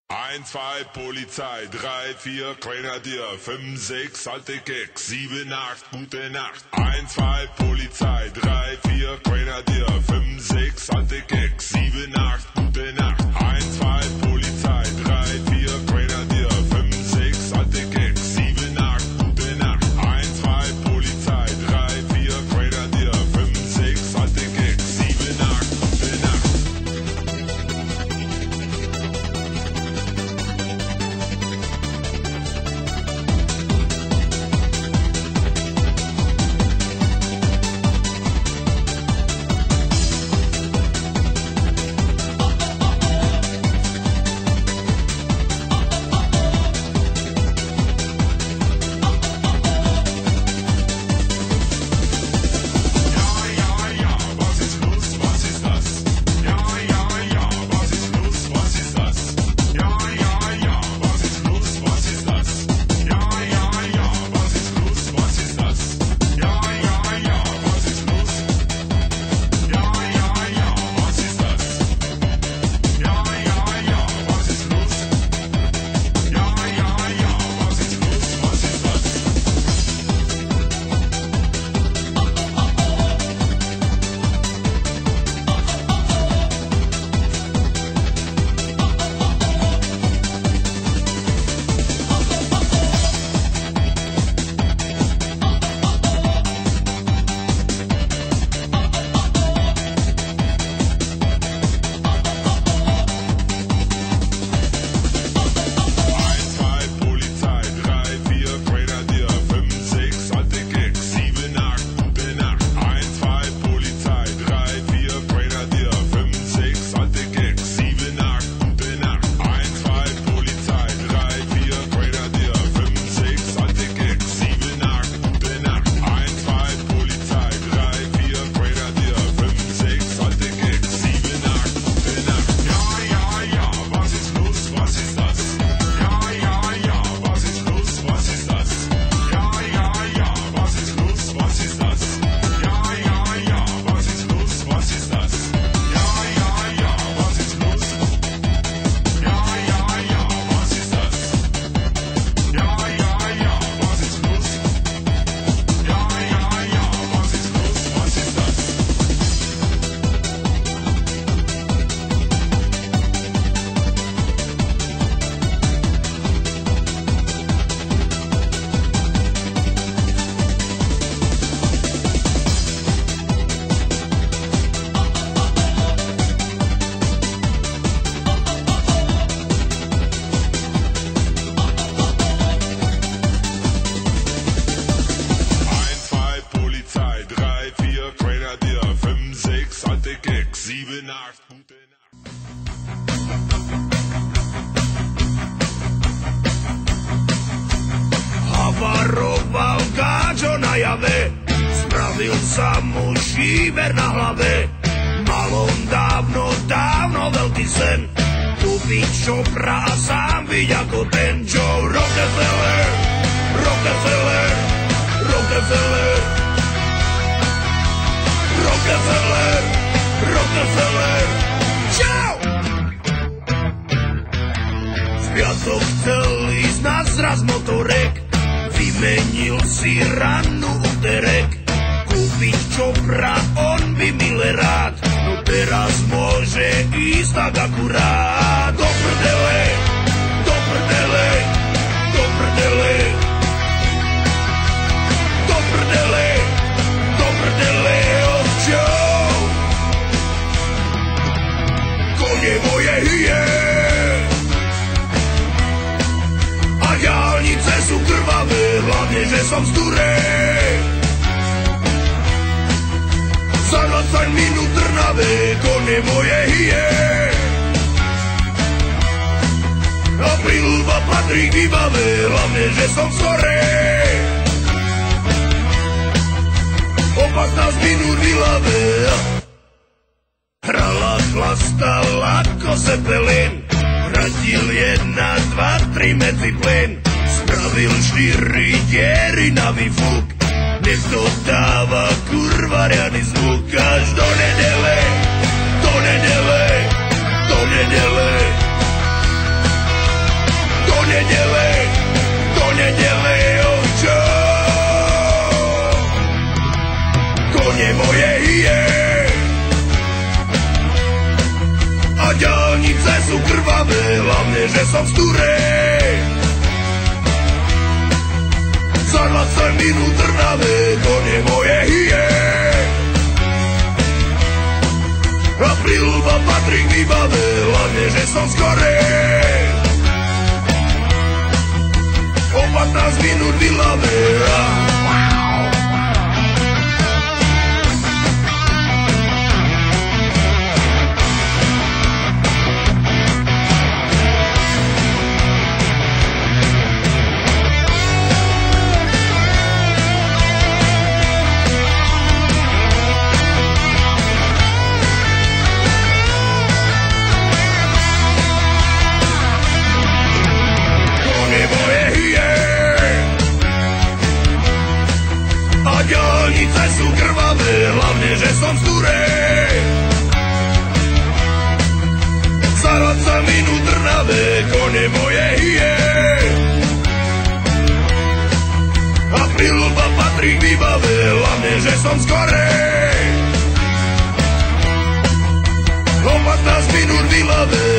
1, 2, Polizei, 3, 4, Grenadier, 5, 6, alte Keks, 7, 8, gute Nacht. 1, 2, Polizei, 3, 4, Grenadier, 5, 6, alte Keks, 7, 8, gute Nacht. 1, 2, Polizei, 3, 4, Grenadier, 5, 6, alte Keks, 7, 8, gute Nacht. 1, 2, Polizei, 3, 4, Grenadier, 5, 6, alte Keks, 7, 8, gute Nacht. Havaroval káčo na jave, spravil sa mu šíber na hlave. Mal on dávno, dávno veľký sen, kúpiť čopra a sám byť ako ten Joe Rockefeller, Rockefeller, Rockefeller, Rockefeller, Rockefeller. Čau! V piatok chcel ísť na zraz motorek, vymenil si rannú úterek, kúpiť čopra on by mile rád, no teraz môže ísť tak akurát. Do prdele, do prdele, do prdele, do prdele, do prdele, od Joe. Kone moje hyje a diaľnice sú krvavé, hlavne, že som z Durej. Za 20 minút Trnavé, kone moje hyje a Prilba patrí k výbave, hlavne, že som z Korej. O 15 minút vylavé hrala, chlastal ako Zeppelin, radil 1, 2, 3 metry plyn, spravil 4 diery na výfuk, dnes to dáva kurva riadny zvuk. Až do nedele, do nedele, do nedele, že som sturej. Za 20 minút trnavé, to nie moje hije. A príľuba patrí k výbave, hlavne, že som skorej. O 15 minút vylavé. Diaľnice sú krvavé, hlavne, že som sturej. Za 20 minút trnavé, kone moje hije. A príľuba patrí k výbave, hlavne, že som skorej. O 15 minút vylavé.